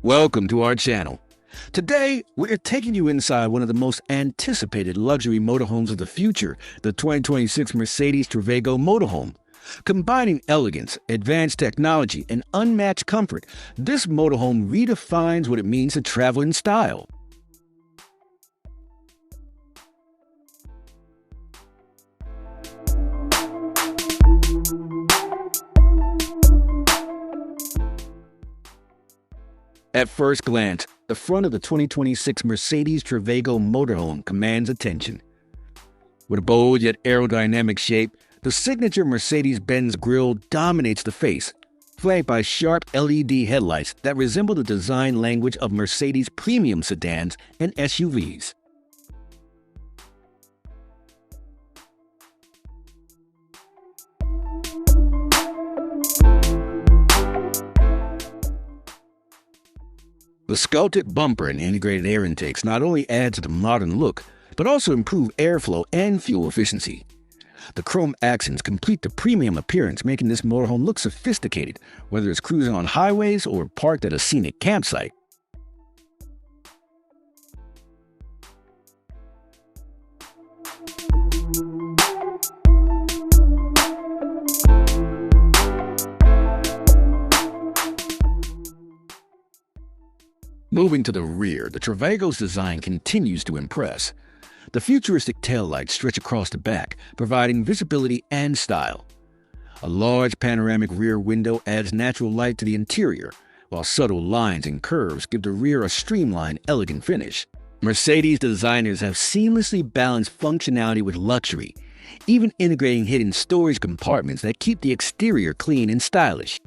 Welcome to our channel. Today, we're taking you inside one of the most anticipated luxury motorhomes of the future, the 2026 Mercedes Travego Motorhome. Combining elegance, advanced technology, and unmatched comfort, this motorhome redefines what it means to travel in style. At first glance, the front of the 2026 Mercedes Travego Motorhome commands attention. With a bold yet aerodynamic shape, the signature Mercedes-Benz grille dominates the face, flanked by sharp LED headlights that resemble the design language of Mercedes premium sedans and SUVs. The sculpted bumper and integrated air intakes not only add to the modern look, but also improve airflow and fuel efficiency. The chrome accents complete the premium appearance, making this motorhome look sophisticated, whether it's cruising on highways or parked at a scenic campsite. Moving to the rear, the Travego's design continues to impress. The futuristic taillights stretch across the back, providing visibility and style. A large panoramic rear window adds natural light to the interior, while subtle lines and curves give the rear a streamlined, elegant finish. Mercedes designers have seamlessly balanced functionality with luxury, even integrating hidden storage compartments that keep the exterior clean and stylish.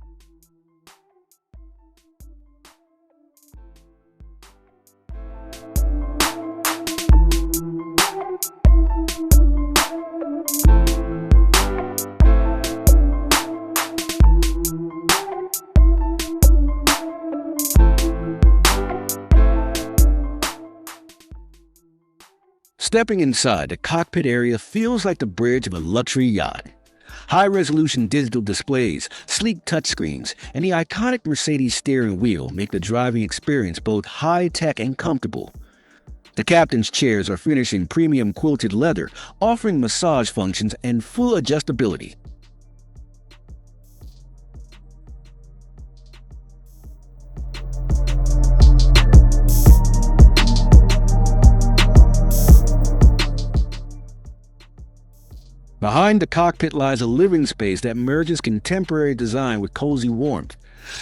Stepping inside, the cockpit area feels like the bridge of a luxury yacht. High-resolution digital displays, sleek touchscreens, and the iconic Mercedes steering wheel make the driving experience both high-tech and comfortable. The captain's chairs are finished in premium quilted leather, offering massage functions and full adjustability. Behind the cockpit lies a living space that merges contemporary design with cozy warmth.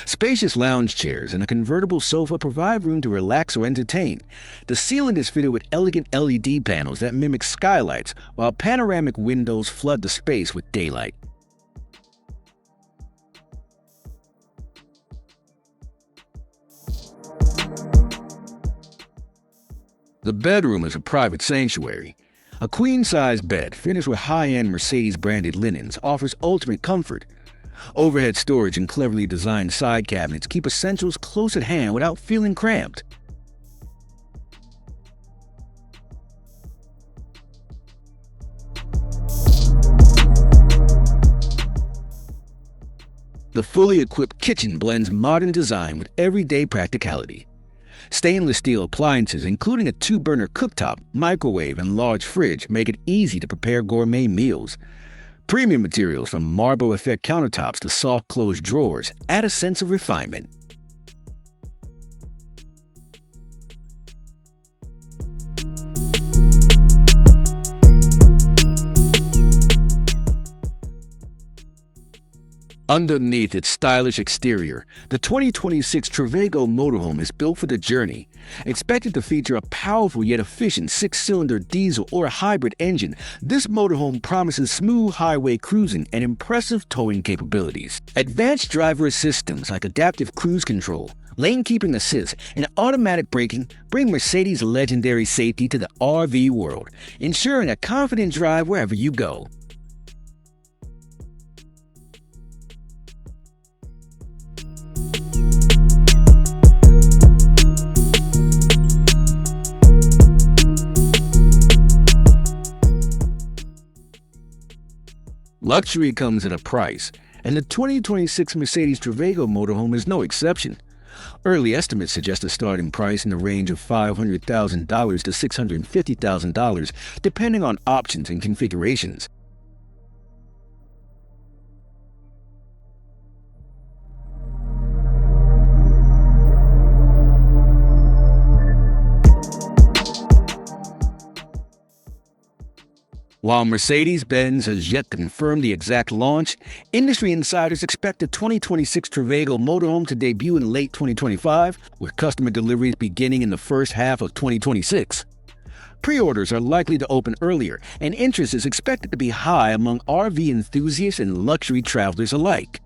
Spacious lounge chairs and a convertible sofa provide room to relax or entertain. The ceiling is fitted with elegant LED panels that mimic skylights, while panoramic windows flood the space with daylight. The bedroom is a private sanctuary. A queen-size bed, finished with high-end Mercedes-branded linens, offers ultimate comfort. Overhead storage and cleverly designed side cabinets keep essentials close at hand without feeling cramped. The fully equipped kitchen blends modern design with everyday practicality. Stainless steel appliances, including a 2-burner cooktop, microwave, and large fridge, make it easy to prepare gourmet meals. Premium materials from marble effect countertops to soft closed drawers add a sense of refinement. Underneath its stylish exterior, the 2026 Travego Motorhome is built for the journey. Expected to feature a powerful yet efficient 6-cylinder diesel or hybrid engine, this motorhome promises smooth highway cruising and impressive towing capabilities. Advanced driver assist systems like adaptive cruise control, lane keeping assist, and automatic braking bring Mercedes' legendary safety to the RV world, ensuring a confident drive wherever you go. Luxury comes at a price, and the 2026 Mercedes Travego Motorhome is no exception. Early estimates suggest a starting price in the range of $500,000 to $650,000, depending on options and configurations. While Mercedes-Benz has yet to confirm the exact launch, industry insiders expect the 2026 Travego Motorhome to debut in late 2025, with customer deliveries beginning in the first half of 2026. Pre-orders are likely to open earlier, and interest is expected to be high among RV enthusiasts and luxury travelers alike.